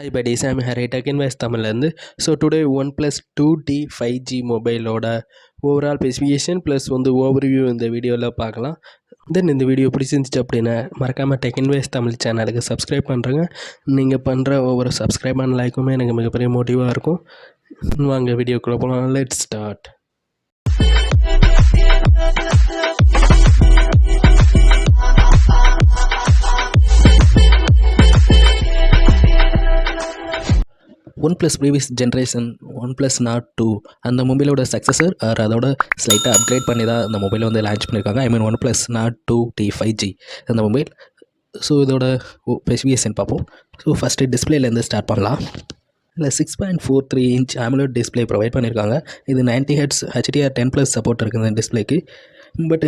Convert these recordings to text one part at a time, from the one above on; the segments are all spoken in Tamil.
Hi buddies, I'm Harry Tech Invoice தமிழ்லேருந்து. So today OnePlus 2T 5G மொபைலோட ஓவரால் ஸ்பெசிஃபிகேஷன் ப்ளஸ் ஓவர்வியூ இந்த வீடியோவில் பார்க்கலாம். தென் இந்த வீடியோ பிடிச்சிருந்துச்சு அப்படின்னா மறக்காமல் டெக் இன்வைஸ் தமிழ் சேனலுக்கு சப்ஸ்கிரைப் பண்ணுறேங்க. நீங்கள் பண்ணுற ஒவ்வொரு சப்ஸ்கிரைப் பண்ண லைக்குமே எனக்கு மிகப்பெரிய மோட்டிவாக இருக்கும். வாங்க வீடியோக்குள்ளே போகலாம். Let's start. OnePlus previous generation OnePlus Nord 2 அந்த மொபைலோட சக்ஸஸர் அதோட ஸ்லைட்டாக அப்கிரேட் பண்ணி தான் அந்த மொபைலை லான்ச் பண்ணியிருக்காங்க. OnePlus Nord 2T 5G அந்த மொபைல். ஸோ இதோட ஸ்பெசிஃபிகேஷன் பார்ப்போம். ஸோ ஃபஸ்ட்டு டிஸ்பிளேலேருந்து ஸ்டார்ட் பண்ணலாம். இல்லை 6.43 இன்ச் AMOLED டிஸ்பிளே ப்ரொவைட் பண்ணியிருக்காங்க. இது 90 Hz HDR10+ சப்போர்ட் இருக்குது இந்த டிஸ்பிளேக்கு. பட்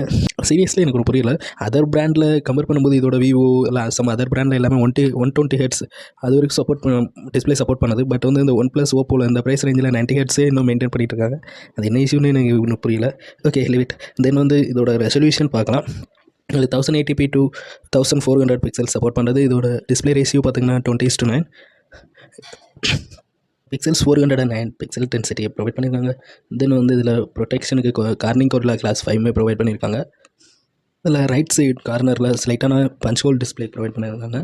சீரியஸ்லி எனக்கு ஒரு புரியல. அதர் பிராண்டில் கம்பேர் பண்ணும்போது இதோட விவோ இல்லை சம் அதர் பிராண்டில் எல்லாமே 120 Hz அது வரைக்கும் சப்போர்ட் டிஸ்பிளே சப்போர்ட் பண்ணுது. பட் இந்த OnePlus ஓப்போவில் இந்த ப்ரைஸ் ரேஞ்சில் 90 Hz இன்னும் மெயின்டைன் பண்ணிட்டு இருக்காங்க. அது என்ன இஷ்யூன்னு எனக்கு இன்னும் புரியல. Okay livid. தென் இதோட ரெசல்யூஷன் பார்க்கலாம். இது 1080p to 1400 பிக்சல் சப்போர்ட் பண்ணுறது. இதோட டிஸ்பிளே ரேஷியோ பார்த்திங்கன்னா 20:9. பிக்சல்ஸ் 409 பிக்சல் டென்சிட்டியை ப்ரொவைட் பண்ணியிருக்காங்க. தென் இதில் ப்ரொடெக்ஷனுக்கு கார்னிங் கோரில்லா கிளாஸ் 5 ப்ரொவைட் பண்ணியிருக்காங்க. இதில் ரைட் சைடு கார்னரில் ஸ்லைட்டான பஞ்ச் ஹோல் டிஸ்பிளே ப்ரொவைட் பண்ணியிருக்காங்க.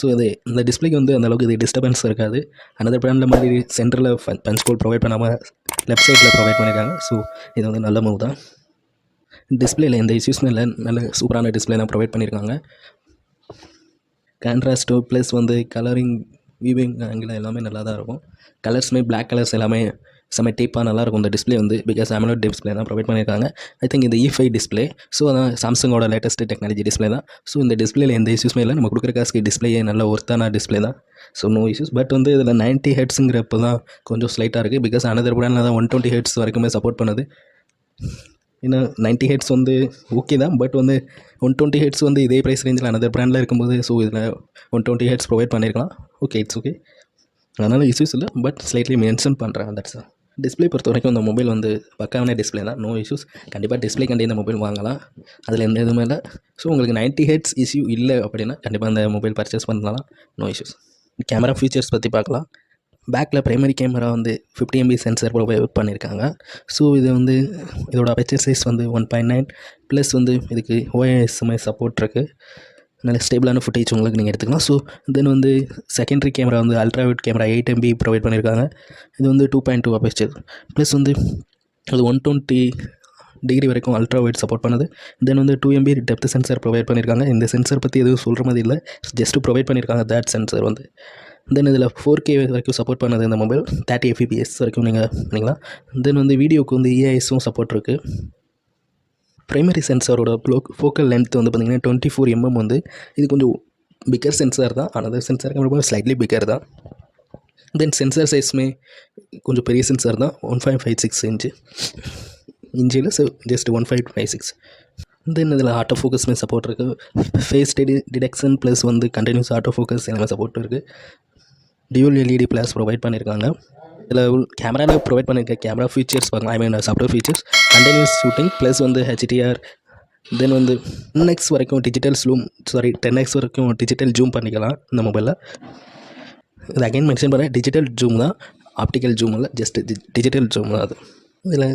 ஸோ இந்த டிஸ்பிளேக்கு அந்தளவுக்கு இது டிஸ்டர்பன்ஸ் இருக்காது. அனதர் பிராண்டில் மாதிரி சென்டரில் பஞ்ச் ஹோல் ப்ரொவைட் பண்ணாமல் லெஃப்ட் சைடில் ப்ரொவைட் பண்ணியிருக்காங்க. ஸோ இது நல்ல மூவ் தான். டிஸ்பிளேயில் எந்த இஷ்யூஸுமே இல்லை. நல்ல சூப்பரான டிஸ்பிளே தான் ப்ரொவைட் பண்ணியிருக்காங்க. கான்ட்ராஸ்ட்டோ ப்ளஸ் கலரிங் வியூவிங் ஆங்கிள் எல்லாமே நல்லா தான் இருக்கும். கலர்ஸுமே பிளாக் கலர்ஸ் எல்லாமே செம்ம டீப்பாக நல்லாயிருக்கும் இந்த டிஸ்பிளே பிகாஸ் AMOLED டிஸ்பிளே தான் ப்ரொவைட் பண்ணியிருக்காங்க. ஐ திங்க் இந்த E5 டிஸ்பிளே. ஸோ அதான் சாம்சங்கோட லேட்டஸ்ட் டெக்னாலஜி டிஸ்பிளே தான். ஸோ இந்த டிஸ்பிளேல எந்த இஷ்யூஸுமே இல்லை. நம்ம கொடுக்குற காசுக்கு டிஸ்பிளேயே நல்ல ஒர்த்தான டிஸ்பிளே தான். So no issues. பட் இதில் 90 Hzங்கிறப்ப தான் கொஞ்சம் ஸ்லைட்டாக இருக்குது. பிகாஸ் அனதர் பிராண்டில் தான் 120 Hz வரைக்குமே சப்போர்ட் பண்ணுது. ஏன்னா 90 Hz ஓகே தான். பட் 120 Hz இதே ப்ரைஸ் ரேஞ்சில் அனதர் பிராண்டில் இருக்கும்போது ஸோ இதில் 120 Hz ப்ரொவைட் பண்ணியிருக்கலாம். Okay it's okay. அதனால் இஷ்யூஸ் இல்லை. பட் ஸ்லைட்லி மென்ஷன் பண்ணுறேன். தட்ஸ் டிஸ்பிளே பொறுத்த வரைக்கும் இந்த மொபைல் பக்காவான டிஸ்பிளே தான். No issues. கண்டிப்பாக டிஸ்பிளே கண்டி இந்த மொபைல் வாங்கலாம். அதில் எந்த இதுவுமே இல்லை. ஸோ உங்களுக்கு 90 Hz இஷ்யூ இல்லை அப்படின்னா கண்டிப்பாக அந்த மொபைல் பர்ச்சேஸ் பண்ணலாம். No issues. கேமரா ஃபீச்சர்ஸ் பற்றி பார்க்கலாம். பேக்கில் primary camera 50 MB sensor provide பண்ணியிருக்காங்க. ஸோ இது இதோட அபர்ச்சர் சைஸ் 1.9 ப்ளஸ் இதுக்கு OISMI சப்போர்ட் இருக்குது. நல்ல ஸ்டேபிளான ஃபுட்டேஜ் உங்களுக்கு நீங்கள் எடுத்துக்கலாம். So then secondary camera ultra wide camera 8 MB provide பண்ணியிருக்காங்க. இது 2.2 அபர்ச்சர் ப்ளஸ் அது 120 டிகிரி வரைக்கும் அல்ட்ரா வைட் சப்போர்ட் பண்ணுது. தென் 2 MB டெப்த் சென்சர் ப்ரொவைட் பண்ணியிருக்காங்க. இந்த சென்சர் பற்றி எதுவும் சொல்கிற மாதிரி இல்லை. ஜஸ்ட்டு ப்ரொவைட் பண்ணியிருக்காங்க தேட் சென்சர் தென் இதில் 4K வரைக்கும் சப்போர்ட் பண்ணது இந்த மொபைல். 30 fps வரைக்கும் நீங்கள் பண்ணிக்கலாம். தென் வீடியோக்கு EISும் சப்போர்ட் இருக்குது. ப்ரைமரி சென்சாரோட ஃபோக்கல் லென்த் பார்த்திங்கன்னா 24 mm இது கொஞ்சம் பிக்கர் சென்சார் தான். ஆனால் சென்சார் ஸ்லைட்லி பிக்கர் தான். தென் சென்சார் சைஸுமே கொஞ்சம் பெரிய சென்சார் தான். 1.56 இன்ச்சில் ஜஸ்ட் 1.56. தென் இதில் ஆட்டோ ஃபோக்கஸ்மே சப்போர்ட் இருக்குது. Face detection plus continuous auto focus எல்லாமே சப்போர்ட் இருக்குது. டியூல் LED ப்ளஸ் ப்ரொவைட் பண்ணியிருக்காங்க. இதில் கேமராவில் ப்ரொவைட் பண்ணியிருக்க கேமரா ஃபீச்சர்ஸ் பார்க்கலாம். Software features continuous shooting plus HDR. Then 10x வரைக்கும் டிஜிட்டல் 10x வரைக்கும் டிஜிட்டல் ஜூம் பண்ணிக்கலாம் இந்த மொபைலில். இது அகைன் மென்ஷன் பண்ண டிஜிட்டல் ஜூம் தான், ஆப்டிக்கல் ஜூம் இல்லை, ஜஸ்ட் டிஜிட்டல் ஜூம் தான் அது. இதில்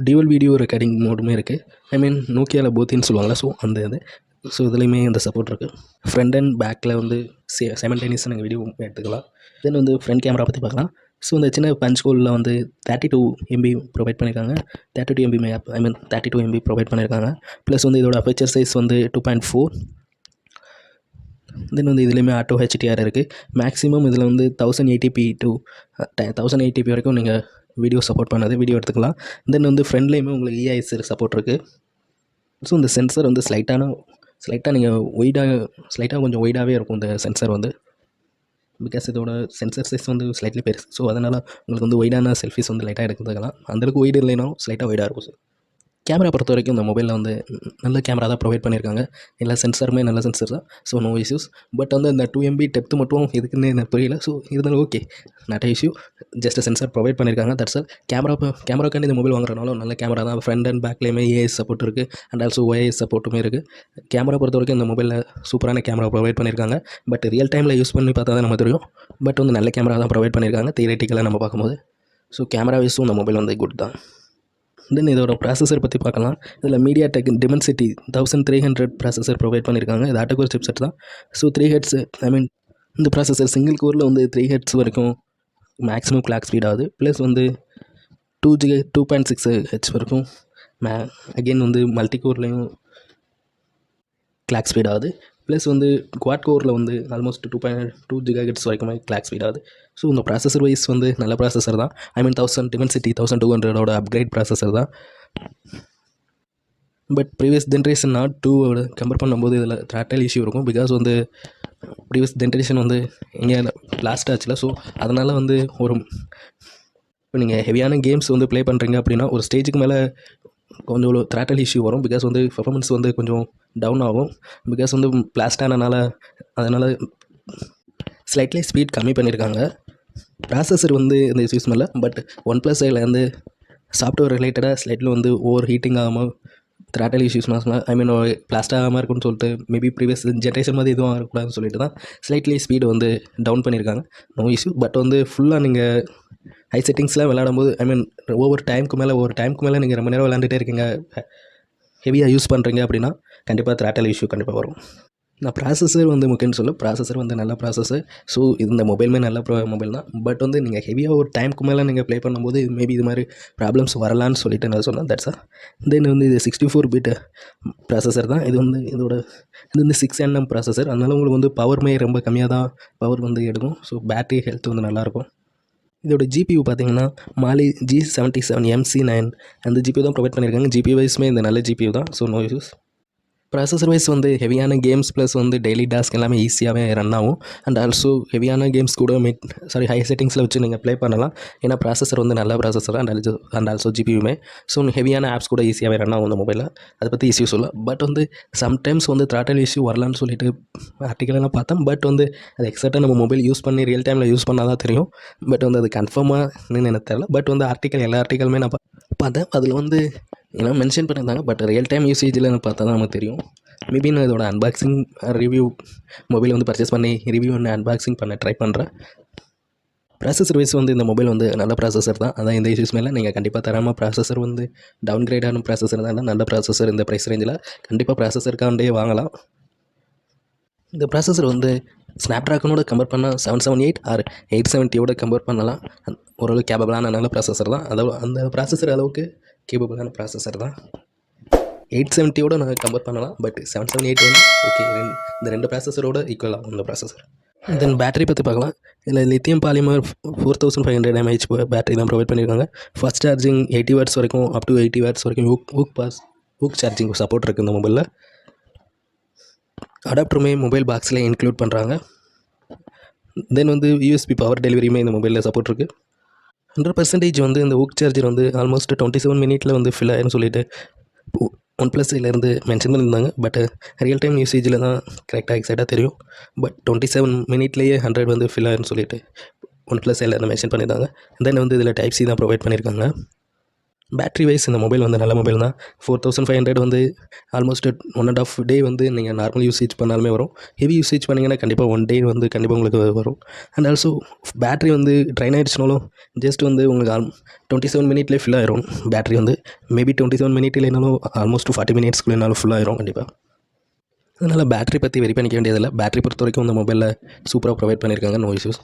டியூவல் வீடியோ ரெக்கார்டிங் மோடுமே இருக்குது. நோக்கியாவில் போத்தின்னு சொல்லுவாங்களா. ஸோ இது ஸோ இதுலேயுமே இந்த சப்போர்ட் இருக்குது. ஃப்ரண்ட் அண்ட் பேக்கில் சைமல்டேனியஸாக நீங்கள் வீடியோ எடுத்துக்கலாம். தென் ஃப்ரண்ட் கேமரா பற்றி பார்க்கலாம். ஸோ இந்த சின்ன பஞ்ச் ஹோலில் 32 MB ப்ரொவைட் பண்ணியிருக்காங்க. 32 MB 32 MB ப்ரொவைட் பண்ணியிருக்காங்க. ப்ளஸ் இதோட அபர்ச்சர் சைஸ் 2.4. தென் இதுலேயுமே ஆட்டோ HDR இருக்குது. மேக்ஸிமம் இதில் 1080p to 1080p வரைக்கும் நீங்கள் வீடியோ சப்போர்ட் பண்ணது வீடியோ எடுத்துக்கலாம். தென் ஃப்ரண்ட்லேயுமே உங்களுக்கு EIS சப்போர்ட் இருக்குது. ஸோ இந்த சென்சர் ஸ்லைட்டாக நீங்கள் ஸ்லைட்டாக கொஞ்சம் ஒய்டாகவே இருக்கும் இந்த சென்சர் பிகாஸ் இதோட சென்சர் சைஸ் ஸ்லைட்லி பெருசு. ஸோ அதனால் உங்களுக்கு ஒய்டான செல்ஃபிஸ் லைட்டாக எடுத்துக்கலாம். அந்தளவுக்கு ஒய்டு இல்லைனாலும் ஸ்லைட்டாக ஒய்டாக இருக்கும் சார். கேமரா பொறுத்த வரைக்கும் இந்த மொபைலில் வந்து நல்ல கேமரா தான் ப்ரொவைட் பண்ணியிருக்காங்க. எல்லா சென்சாருமே நல்ல சென்சார் தான். So no issues. பட் வந்து அந்த 2 MB டெப்த் மட்டும் எதுக்குன்னு எனக்கு புரியல. ஸோ இருந்தாலும் okay, not issue. Just sensor provide பண்ணியிருக்காங்க, தட்ஸ் ஆல். கேமராக்காண்டி இந்த மொபைல் வாங்குறனாலும் நல்ல கேமரா தான். ஃப்ரண்ட் அண்ட் பேக்லேயுமே ஏஎஸ் சப்போர்ட் இருக்குது, அண்ட் ஆல்சோ ஒய்எஸ் சப்போர்ட்டுமே இருக்குது. கேமரா பொறுத்த வரைக்கும் இந்த மொபைலில் சூப்பரான கேமரா ப்ரொவைட் பண்ணியிருக்காங்க. பட் ரியல் டைமில் யூஸ் பண்ணி பார்த்தா தான் நம்ம தெரியும். பட் வந்து நல்ல கேமரா தான் ப்ரொவைட் பண்ணியிருக்காங்க தியரிட்டிக்கலாக நம்ம பார்க்கும்போது. ஸோ கேமரா வைஸும் இந்த மொபைல் வந்து குட் தான். தென் இதோட ப்ராசஸர் பற்றி பார்க்கலாம். இதில் மீடியாடெக் டிமென்சிட்டி 1300 ப்ராசஸர் ப்ரொவைட் பண்ணியிருக்காங்க. இது ஆட்டோகோர் சிப்செட் தான். ஸோ 3 ஹெர்ட்ஸ், இந்த ப்ராசஸர் சிங்கிள் கோரில் வந்து 3 ஹெர்ட்ஸ் வரைக்கும் மேக்ஸிமம் கிளாக் ஸ்பீட் ஆகுது. ப்ளஸ் வந்து 2.6 ஹெச் வரைக்கும் அகெயின் வந்து மல்டி கோர்லேயும் கிளாக் ஸ்பீட் ஆகுது. ப்ளஸ் வந்து குவாட் கோரில் வந்து ஆல்மோஸ்ட் 2.2 GHz வரைக்குமே கிளாக் ஸ்பீட் ஆகுது. ஸோ இந்த ப்ராசஸர் வைஸ் வந்து நல்ல ப்ராசஸர் தான். 1000 டிமென்சிட்டி 1200 அப்கிரேட் ப்ராசஸர் தான். But previous generation not 2 compare பண்ணும்போது இதில் த்ராட்டல் இஷ்யூ இருக்கும். பிகாஸ் வந்து ப்ரீவியஸ் ஜென்ரேஷன் வந்து எங்கே லாஸ்ட் ஆச்சுல. ஸோ அதனால் வந்து இப்போ நீங்கள் ஹெவியான கேம்ஸ் வந்து ப்ளே பண்ணுறீங்க அப்படின்னா ஒரு ஸ்டேஜுக்கு மேலே கொஞ்சம் த்ராட்டல் இஷ்யூ வரும். பிகாஸ் வந்து பர்ஃபார்மன்ஸ் வந்து கொஞ்சம் டவுன் ஆகும். பிகாஸ் வந்து பிளாஸ்ட் ஆனனால அதனால் ஸ்லைட்லி ஸ்பீட் கம்மி பண்ணியிருக்காங்க. ப்ராசஸர் வந்து இந்த இஷ்யூஸ் மேலே. பட் OnePlus சைடில் வந்து சாஃப்ட்வேர் ரிலேட்டடாக ஸ்லைட்லி வந்து ஓவர் ஹீட்டிங் ஆகாமல் த்ராட்டல் இஷ்யூஸ் பிளாஸ்ட் ஆகாமல் இருக்குன்னு சொல்லிட்டு மேபி ப்ரீவியஸ் ஜென்ரேஷன் மாதிரி எதுவும் ஆகக்கூடாதுன்னு சொல்லிட்டு தான் ஸ்லைட்லி ஸ்பீடு வந்து டவுன் பண்ணியிருக்காங்க. No issue. பட் வந்து ஃபுல்லாக நீங்கள் ஹை செட்டிங்ஸ்லாம் விளையாடும்போது ஒவ்வொரு டைமுக்கு மேலே நீங்கள் ரொம்ப நேரம் விளையாண்டுட்டே இருக்கீங்க, ஹெவியாக யூஸ் பண்ணுறீங்க அப்படின்னா கண்டிப்பாக த்ராட்டல் இஷ்யூ கண்டிப்பாக வரும். நான் ப்ராசஸர் வந்து முக்கியம்னு சொல்ல, ப்ராசஸர் வந்து நல்ல ப்ராசஸர். ஸோ இந்த மொபைலுமே நல்ல மொபைல் தான். பட் வந்து நீங்கள் ஹெவியாக ஒரு டைமுக்கு மேலே நீங்கள் ப்ளே பண்ணும்போது மேபி இது மாதிரி ப்ராப்ளம்ஸ் வரலான்னு சொல்லிட்டு நான் சொன்னேன், தட்ஸ் ஆல். தென் வந்து இது 64 பிட் ப்ராசஸர் தான். இது வந்து 6nm ப்ராசஸர். அதனால் உங்களுக்கு வந்து பவருமே ரொம்ப கம்மியாக தான் பவர் வந்து எடுக்கும். ஸோ பேட்டரி ஹெல்த் வந்து நல்லாயிருக்கும். இதோட ஜிபியூ பார்த்தீங்கன்னா மாலி G77MC9 அந்த ஜிபியூ தான் ப்ரொவைட் பண்ணியிருக்காங்க. ஜிபியூ வைஸ்மே இந்த நல்ல ஜிபியூ தான். So no issues. Processor wise வந்து ஹெவியான கேம்ஸ் ப்ளஸ் வந்து டெய்லி டாஸ்க் எல்லாமே ஈஸியாகவே ரன் ஆகும். அண்ட் ஆல்சோ ஹெவியான கேம்ஸ் கூட ஹை செட்டிங்ஸில் வச்சு நீங்கள் ப்ளே பண்ணலாம். ஏன்னா ப்ராசஸர் வந்து நல்ல ப்ராசஸர் அண்ட் ஆல்சோ ஜிபியுமே. ஸோ ஹெவியான ஆப்ஸ் கூட ஈஸியாகவே ரன் ஆகும் இந்த மொபைலில். அதை பற்றி இஷ்யூ சொல்ல. பட் வந்து சம்டைம்ஸ் வந்து த்ராட்டல் இஷ்யூ வரலான்னு சொல்லிட்டு ஆர்டிக்கலெல்லாம் பார்த்தேன். பட் வந்து அது எக்ஸாக்டாக நம்ம மொபைல் யூஸ் பண்ணி ரியல் டைமில் யூஸ் பண்ணால் தான் தெரியும். பட் வந்து அது கன்ஃபார்மாக எனக்கு தெரியல. பட் வந்து எல்லா ஆர்டிக்கலுமே நான் பார்த்தேன். அதில் வந்து எல்லாம் மென்ஷன் பண்ணியிருந்தாங்க. பட் ரியல் டைம் யூசேஜில் பார்த்தா தான் நமக்கு தெரியும். மேபி நான் இதோட அன்பாக்சிங் ரிவ்யூ மொபைல் வந்து பர்ச்சேஸ் பண்ணி ரிவ்யூ ஒன்று அன்பாக்சிங் பண்ண ட்ரை பண்ணுறேன். ப்ராசஸர் வைஸ் வந்து இந்த மொபைல் வந்து நல்ல ப்ராசஸர் தான். அதான் இந்த இஷ்யூஸ் மேலே நீங்கள் கண்டிப்பாக தராமல் ப்ராசஸர் வந்து டவுன் கிரேடான ப்ராசஸர் தான். நல்ல ப்ராசஸர் இந்த ப்ரைஸ் ரேஞ்சில் கண்டிப்பாக ப்ராசஸருக்காண்டே வாங்கலாம். இந்த ப்ராசஸர் வந்து ஸ்னாப்ட்ராகனோட கம்பேர் பண்ணால் 778 ஆர் 870 கம்பேர் பண்ணலாம். ஓரளவுக்கு கேபபிளான நல்ல ப்ராசஸர் தான். அந்த ப்ராசஸர் அளவுக்கு கேபபிளான ப்ராசஸர் தான். 870 நான் கம்பேர் பண்ணலாம். பட் 778 வந்து ஓகே, இந்த 2 ப்ராசஸரோட ஈக்குவலாக இந்த ப்ராசஸர். தென் பேட்டரி பற்றி பார்க்கலாம். இதில் லித்தியம் பாலிமர் 4500 mAh பேட்டரி தான் ப்ரொவைட் பண்ணியிருக்காங்க. ஃபாஸ்ட் சார்ஜிங் 80 வாட்ஸ் வரைக்கும் அப் டு 80 வாட்ஸ் வரைக்கும் ஊக் சார்ஜிங் சப்போர்ட் இருக்குது இந்த மொபைலில். அடாப்டருமே மொபைல் பாக்ஸில் இன்க்ளூட் பண்ணுறாங்க. தென் வந்து யூஎஸ்பி பவர் டெலிவரியுமே இந்த மொபைலில் சப்போர்ட் இருக்குது. 100% வந்து இந்த ஊக் சார்ஜர் வந்து ஆல்மோஸ்ட் 27 மினிட்டில் வந்து ஃபில் ஆயிருன்னு சொல்லிட்டு OnePlus இருந்து மென்ஷன் பண்ணியிருந்தாங்க. பட் ரியல் டைம் யூசேஜில் தான் கரெக்டாக எக்ஸாக்டாக தெரியும். பட் 27 மினிட்லேயே 100 வந்து ஃபில் ஆயிருன்னு சொல்லிட்டு OnePlus இருந்து மென்ஷன் பண்ணியிருந்தாங்க. தென் வந்து இதில் டைப் சி தான் ப்ரொவைட் பண்ணியிருக்காங்க. பேட்ரி வைஸ் இந்த மொபைல் வந்து நல்ல மொபைல் தான். 4500 வந்து ஆல்மோஸ்ட் 1.5 டே வந்து நீங்கள் நார்மல் யூசேஜ் பண்ணாலுமே வரும். ஹெவி யூசேஜ் பண்ணிங்கன்னா கண்டிப்பாக 1 டே வந்து கண்டிப்பாக உங்களுக்கு வரும். அண்ட் ஆல்சோ பேட்ரி வந்து ட்ரைன் ஆகிடுச்சுனாலும் ஜஸ்ட் வந்து உங்களுக்கு 27 மினிட்லேயே ஃபில் ஆயிரும். பேட்ரி வந்து மேபி 27 மினிட் இல்லைனாலும் ஆல்மோஸ்ட் 40 மினிட்ஸ்க்குள்ளேனாலும் ஃபுல் ஆயிரும் கண்டிப்பாக. அதனால் பேட்ரி பற்றி வெரி பண்ணிக்க வேண்டியதில்லை. பேட்ரி பொறுத்த வரைக்கும் இந்த மொபைலில் சூப்பராக ப்ரொவைட் பண்ணியிருக்காங்க. No issues.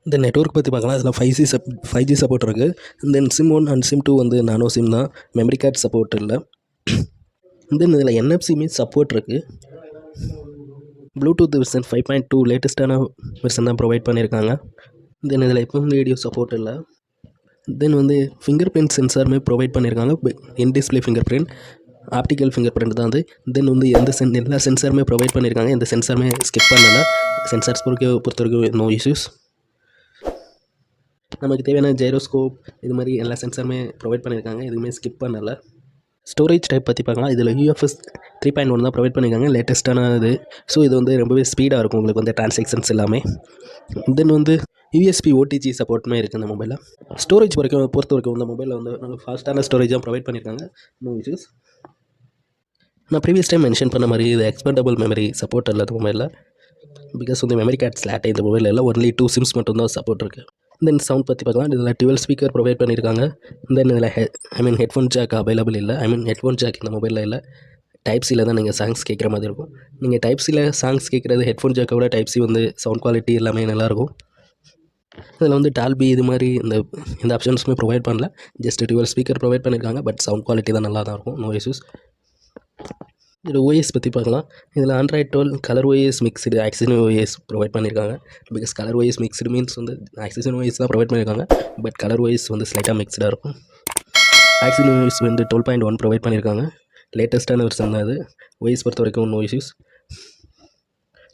இந்த நெட்வொர்க் பற்றி பார்க்கலாம். அதில் 5G சப்போர்ட் இருக்குது. தென் சிம் 1 அண்ட் சிம் 2 வந்து நானோ சிம் தான். மெமரி கார்டு சப்போர்ட் இல்லை. தென் இதில் NFC சப்போர்ட் இருக்குது. ப்ளூடூத் வெர்ஷன் 5.2 லேட்டஸ்ட்டான வெர்ஷன் தான் ப்ரொவைட் பண்ணியிருக்காங்க. தென் இதில் எப்பவும் வீடியோ சப்போர்ட் இல்லை. தென் வந்து ஃபிங்கர் பிரிண்ட் சென்சாருமே ப்ரொவைட் பண்ணியிருக்காங்க. In display finger print, optical finger print தான் அது. தென் வந்து எல்லா சென்சாருமே ப்ரொவைட் பண்ணியிருக்காங்க. எந்த சென்சாருமே ஸ்கிப் பண்ணலை. சென்சார்ஸ் பொறுத்த வரைக்கும் நோ இஷ்யூஸ். நமக்கு தேவையான ஜைரோஸ்கோப் இது மாதிரி எல்லா சென்சாருமே ப்ரொவைட் பண்ணியிருக்காங்க. எதுவுமே ஸ்கிப் பண்ணலை. ஸ்டோரேஜ் டைப் பற்றி பார்க்கலாம். இதில் UFS 3.1 தான் ப்ரொவைட் பண்ணியிருக்காங்க, லேட்டஸ்ட்டான இது. ஸோ இது வந்து ரொம்பவே ஸ்பீடாக இருக்கும் உங்களுக்கு வந்து டிரான்சாக்ஷன்ஸ் எல்லாமே. தென் வந்து USB OTG சப்போர்ட்டுமே இருக்குது இந்த மொபைலில். ஸ்டோரேஜ் பொறுத்த வரைக்கும் இந்த மொபைலில் வந்து நல்ல ஃபாஸ்ட்டான ஸ்டோரேஜ் தான் ப்ரொவைட் பண்ணியிருக்காங்க. No issues. நான் ப்ரீவியஸ் டைம் மென்ஷன் பண்ண மாதிரி இது எக்ஸ்பெண்டபிள் மெமரி சப்போர்ட் இல்லை இந்த மொபைலில். பிகாஸ் வந்து மெமரி கார்ட் ஸ்லாட் இந்த மொபைலில் இல்லை, ஒன்லி 2 சிம்ஸ் மட்டும்தான் சப்போர்ட் இருக்குது. தென் சவுண்ட் பற்றி பார்க்கலாம். இதில் 12 ஸ்பீக்கர் ப்ரொவைட் பண்ணியிருக்காங்க. தென் இதில் ஹெட்ஃபோன் ஜாக் அவைலபிள் இல்லை. ஹெட்ஃபோன் ஜாக் இந்த மொபைலில் இல்லை. டைப் சியில் தான் நீங்கள் சாங்ஸ் கேட்குற மாதிரி இருக்கும். நீங்கள் டைப் சியில் சாங்ஸ் கேட்குறது ஹெட்ஃபோன் ஜாக்கை விட டைப் சி வந்து சவுண்ட் குவாலிட்டி எல்லாமே நல்லாயிருக்கும். இதில் வந்து டால்பி இது மாதிரி இந்த ஆப்ஷன்ஸுமே ப்ரொவைட் பண்ணல. ஜஸ்ட் 12 ஸ்பீக்கர் ப்ரொவைட் பண்ணியிருக்காங்க. பட் சவுண்ட் குவாலிட்டி தான் நல்லா தான் இருக்கும். No issues. இதில் ஓஎஸ் பற்றி பார்க்கலாம். இதில் Android 12 Color OS mixed Oxygen OS provide பண்ணியிருக்காங்க. Because Color OS mixed means வந்து ஆக்சிஜன் ஓஎஸ் தான் ப்ரொவைட் பண்ணியிருக்காங்க. பட் கலர் ஓஎஸ் வந்து ஸ்லைட்டாக மிக்ஸ்டாக இருக்கும். ஆக்சிஜன் ஓஎஸ் வந்து 12.1 ப்ரொவைட் பண்ணியிருக்காங்க. லேட்டஸ்ட்டான வெர்ஷன் தான் அது. ஓஎஸ் பொறுத்த வரைக்கும் நோ இஷ்யூஸ்.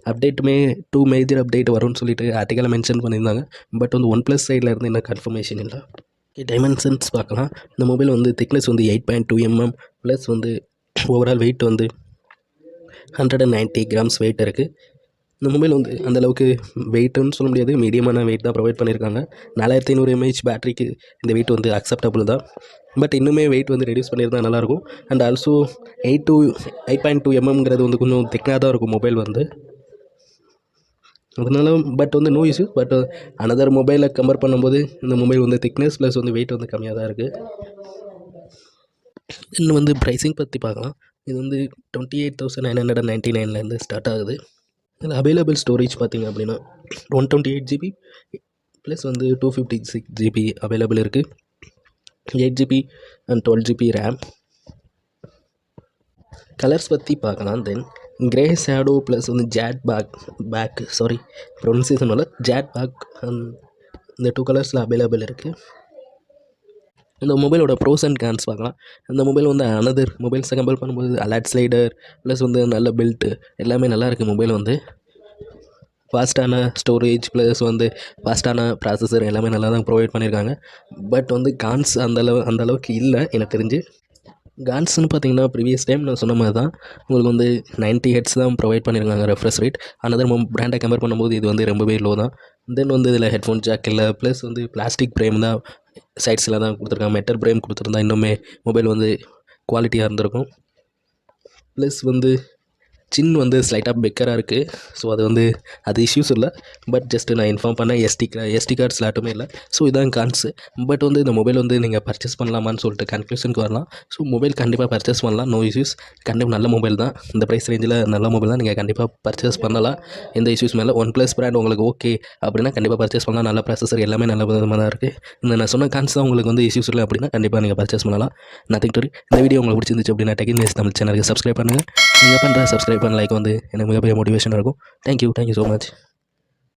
அப்டேட்டுமே 2 மேஜர் அப்டேட் வரும்னு சொல்லிட்டு ஆர்டிக்கலில் மென்ஷன் பண்ணியிருந்தாங்க. பட் வந்து OnePlus சைடில் இருந்து இன்னும் கன்ஃபர்மேஷன் இல்லை. டைமென்ஷன்ஸ் பார்க்கலாம். இந்த மொபைல் வந்து திக்னஸ் வந்து 8.2 mm ப்ளஸ் வந்து ஓவரால் வெயிட் வந்து 190 கிராம்ஸ் வெயிட் இருக்குது. இந்த மொபைல் வந்து அந்தளவுக்கு வெயிட்டுன்னு சொல்ல முடியாது, மீடியமான வெயிட் தான் ப்ரொவைட் பண்ணியிருக்காங்க. 4500 mAh பேட்டரிக்கு இந்த வெயிட் வந்து அக்செப்டபுள் தான். பட் இன்னுமே வெயிட் வந்து ரெடியூஸ் பண்ணியிருந்தால் நல்லாயிருக்கும். அண்ட் ஆல்சோ 8.2 mmங்கிறது வந்து கொஞ்சம் திக்காக தான் இருக்கும் மொபைல் வந்து. அதனால பட் வந்து நோ இஷ்யூஸ். பட் அனதர் மொபைலை கம்பேர் பண்ணும்போது இந்த மொபைல் வந்து திக்னஸ் ப்ளஸ் வந்து வெயிட் வந்து கம்மியாக தான் இருக்குது. இன்னும் வந்து ப்ரைஸிங் பற்றி பார்க்கலாம். இது வந்து 28,999 ஸ்டார்ட் ஆகுது. இதில் அவைலபிள் ஸ்டோரேஜ் பார்த்திங்க அப்படின்னா 128 GB ப்ளஸ் வந்து 256 GB அவைலபிள் இருக்குது. 8 GB and 12 GB RAM. Colours பற்றி பார்க்கலாம். தென் கிரே ஷேடோ ப்ளஸ் வந்து ப்ரொனன்சியேஷன் வர ஜேட் பேக் இந்த 2 கலர்ஸில் அவைலபிள் இருக்குது. இந்த மொபைலோட ப்ரோஸ் அண்ட் கான்ஸ் பார்க்கலாம். இந்த மொபைல் வந்து அனதர் மொபைல்ஸை கம்பேர் பண்ணும்போது அலர்ட் ஸ்லைடர் ப்ளஸ் வந்து நல்ல பில்ட்டு எல்லாமே நல்லா இருக்குது. மொபைல் வந்து ஃபாஸ்ட்டான ஸ்டோரேஜ் ப்ளஸ் வந்து ஃபாஸ்ட்டான ப்ராசஸர் எல்லாமே நல்லா தான் ப்ரொவைட் பண்ணியிருக்காங்க. பட் வந்து கான்ஸ் அந்தளவுக்கு இல்லை எனக்கு தெரிஞ்சு. கான்ஸ்னு பார்த்தீங்கன்னா ப்ரீவியஸ் டைம் நான் சொன்ன மாதிரி தான் உங்களுக்கு வந்து 90 Hz தான் ப்ரொவைட் பண்ணியிருக்காங்க ரெஃப்ரெஷ் ரேட். அனதர் பிராண்டை கம்பேர் பண்ணும்போது இது வந்து ரொம்பவே லோ தான். தென் வந்து இதில் ஹெட்ஃபோன் ஜாக் இல்லை, ப்ளஸ் வந்து பிளாஸ்டிக் ஃப்ரேம் தான் சைட்ஸில் தான் கொடுத்துருக்காங்க. மெட்டல் ஃப்ரேம் கொடுத்துருந்தா இன்னுமே மொபைல் வந்து குவாலிட்டியாக இருந்திருக்கும். ப்ளஸ் வந்து சின் வந்து ஸ்லைட்டாக பெக்கராக இருக்குது. ஸோ அது இஷ்யூஸ் இல்லை. பட் ஜஸ்ட்டு நான் இன்ஃபார்ம் பண்ணேன். எஸ்டி கார்டு ஸ்லாட்டுமே இல்லை. ஸோ இதான் கான்ஸு. பட் வந்து இந்த மொபைல் வந்து நீங்கள் பர்ச்சேஸ் பண்ணலாமான்னு சொல்லிட்டு கன்ஃபியூஷனுக்கு வரலாம். ஸோ மொபைல் கண்டிப்பாக பர்ச்சேஸ் பண்ணலாம். No issues. கண்டிப்பாக நல்ல மொபைல் தான். இந்த ப்ரைஸ் ரேஞ்சில் நல்ல மொபைல் தான். நீங்கள் கண்டிப்பாக பர்ச்சேஸ் பண்ணலாம். எந்த இஷ்யூஸ் மேலே OnePlus பிராண்ட் உங்களுக்கு ஓகே அப்படின்னா கண்டிப்பாக பர்ச்சேஸ் பண்ணலாம். நல்ல ப்ராசஸர் எல்லாமே நல்ல விதமாக தான் இருக்குது. நான் சொன்ன கான்ஸ் தான் உங்களுக்கு வந்து இஷ்யூஸ் இல்லை அப்படின்னா கண்டிப்பாக நீங்கள் பர்ச்சேஸ் பண்ணலாம். Nothing to. இந்த வீடியோ உங்களுக்கு பிடிச்சிருந்துச்சு அப்படின்னா டெக் இன் தமிழ் சேனலுக்கு சப்ஸ்கிரைப் பண்ணுங்கள். நீங்கள் பண்ணுற சப்ஸ்கிரைப் பண்ண லைக் வந்து எனக்கு மிகப்பெரிய மோட்டிவேஷனாக இருக்கும். Thank you so much.